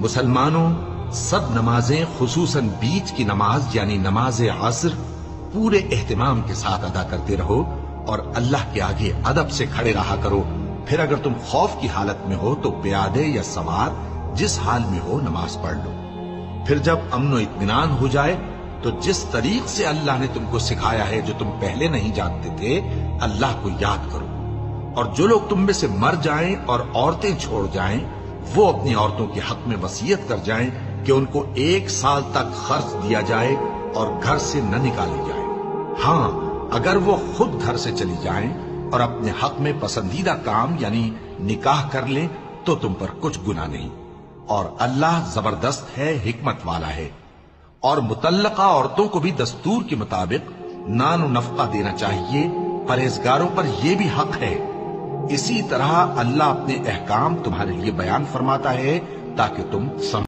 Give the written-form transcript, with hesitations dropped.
مسلمانوں، سب نمازیں خصوصاً بیچ کی نماز یعنی نماز عصر پورے اہتمام کے ساتھ ادا کرتے رہو اور اللہ کے آگے ادب سے کھڑے رہا کرو. پھر اگر تم خوف کی حالت میں ہو تو پیادے یا سوار جس حال میں ہو نماز پڑھ لو. پھر جب امن و اطمینان ہو جائے تو جس طریق سے اللہ نے تم کو سکھایا ہے جو تم پہلے نہیں جانتے تھے اللہ کو یاد کرو. اور جو لوگ تم میں سے مر جائیں اور عورتیں چھوڑ جائیں وہ اپنی عورتوں کے حق میں وصیت کر جائیں کہ ان کو 1 سال تک خرچ دیا جائے اور گھر سے نہ نکالی جائے. ہاں اگر وہ خود گھر سے چلی جائیں اور اپنے حق میں پسندیدہ کام یعنی نکاح کر لیں تو تم پر کچھ گناہ نہیں. اور اللہ زبردست ہے، حکمت والا ہے. اور مطلقہ عورتوں کو بھی دستور کے مطابق نان و نفقہ دینا چاہیے. پرہیزگاروں پر یہ بھی حق ہے. اسی طرح اللہ اپنے احکام تمہارے لیے بیان فرماتا ہے تاکہ تم سمجھ